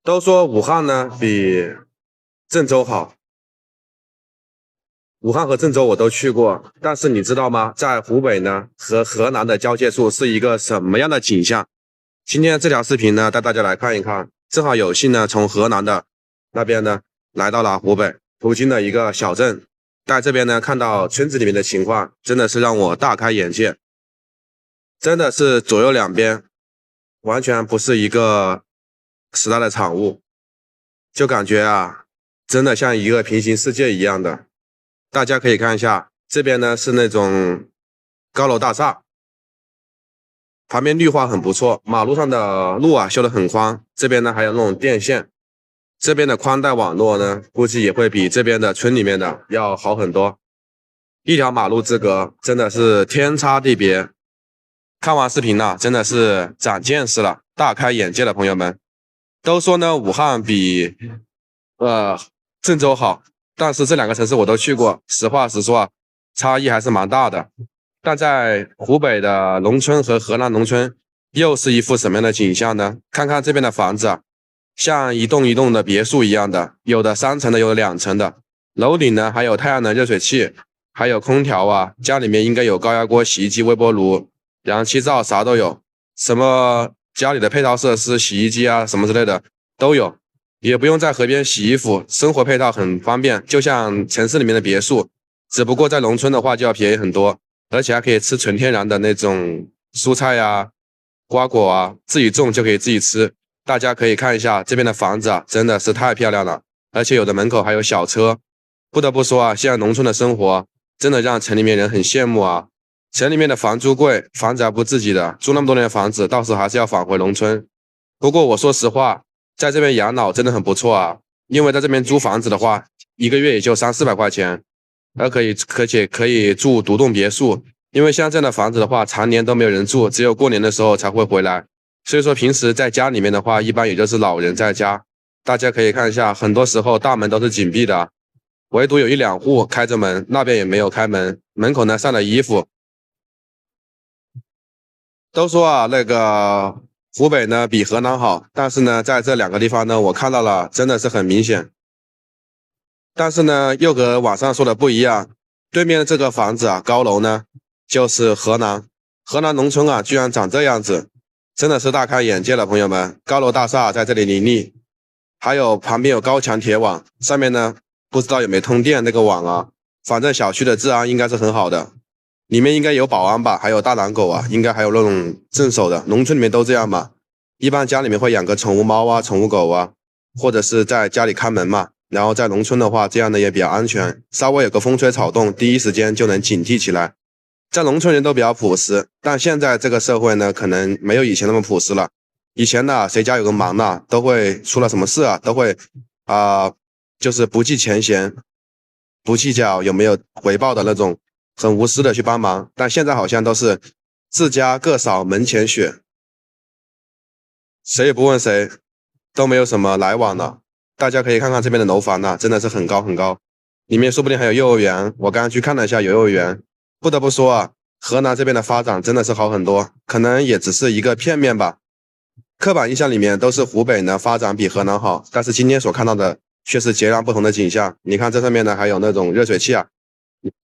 都说武汉呢比郑州好，武汉和郑州我都去过，但是你知道吗？在湖北呢和河南的交界处是一个什么样的景象？今天这条视频呢带大家来看一看，正好有幸呢从河南的那边呢来到了湖北，途经的一个小镇，在这边呢看到村子里面的情况，真的是让我大开眼界，真的是左右两边完全不是一个时代的产物，就感觉啊，真的像一个平行世界一样的。大家可以看一下，这边呢是那种高楼大厦，旁边绿化很不错，马路上的路啊修得很宽，这边呢还有那种电线，这边的宽带网络呢估计也会比这边的村里面的要好很多，一条马路之隔，真的是天差地别。看完视频呢，真的是长见识了，大开眼界了，朋友们。都说呢武汉比郑州好，但是这两个城市我都去过，实话实说啊，差异还是蛮大的。但在湖北的农村和河南农村又是一副什么样的景象呢？看看这边的房子啊，像一栋一栋的别墅一样的，有的3层的，有的2层的，楼顶呢还有太阳能热水器，还有空调啊，家里面应该有高压锅、洗衣机、微波炉、燃气灶，啥都有，什么家里的配套设施，洗衣机啊什么之类的都有，也不用在河边洗衣服，生活配套很方便，就像城市里面的别墅，只不过在农村的话就要便宜很多，而且还可以吃纯天然的那种蔬菜啊、瓜果啊，自己种就可以自己吃。大家可以看一下这边的房子啊，真的是太漂亮了，而且有的门口还有小车。不得不说啊，现在农村的生活真的让城里面人很羡慕啊。城里面的房租贵，房子还不自己的，租那么多年的房子，到时候还是要返回农村。不过我说实话，在这边养老真的很不错啊，因为在这边租房子的话，一个月也就300-400块钱，而且可以住独栋别墅。因为像这样的房子的话，常年都没有人住，只有过年的时候才会回来。所以说平时在家里面的话，一般也就是老人在家。大家可以看一下，很多时候大门都是紧闭的，唯独有1-2户开着门，那边也没有开门，门口呢晒了衣服。都说啊，那个湖北呢比河南好，但是呢，在这2个地方呢，我看到了，真的是很明显。但是呢，又和网上说的不一样，对面的这个房子啊，高楼呢，就是河南农村啊，居然长这样子，真的是大开眼界了，朋友们。高楼大厦在这里林立，还有旁边有高墙铁网，上面呢不知道有没有通电那个网啊，反正小区的治安应该是很好的。里面应该有保安吧，还有大狼狗啊，应该还有那种镇守的，农村里面都这样嘛。一般家里面会养个宠物猫啊、宠物狗啊，或者是在家里看门嘛。然后在农村的话，这样的也比较安全，稍微有个风吹草动，第一时间就能警惕起来。在农村人都比较朴实，但现在这个社会呢，可能没有以前那么朴实了。以前呢，谁家有个忙呢，都会出了什么事啊，都会就是不计前嫌，不计较有没有回报的那种。很无私的去帮忙，但现在好像都是自家各扫门前雪，谁也不问谁，都没有什么来往了。大家可以看看这边的楼房呢，真的是很高很高，里面说不定还有幼儿园。我刚刚去看了一下，有幼儿园。不得不说啊，河南这边的发展真的是好很多，可能也只是一个片面吧。刻板印象里面都是湖北呢发展比河南好，但是今天所看到的却是截然不同的景象。你看这上面呢还有那种热水器啊。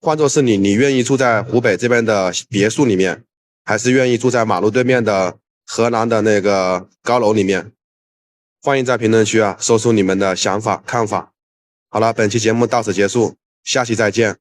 换作是你，你愿意住在湖北这边的别墅里面，还是愿意住在马路对面的河南的那个高楼里面？欢迎在评论区啊说出你们的想法看法。好了，本期节目到此结束，下期再见。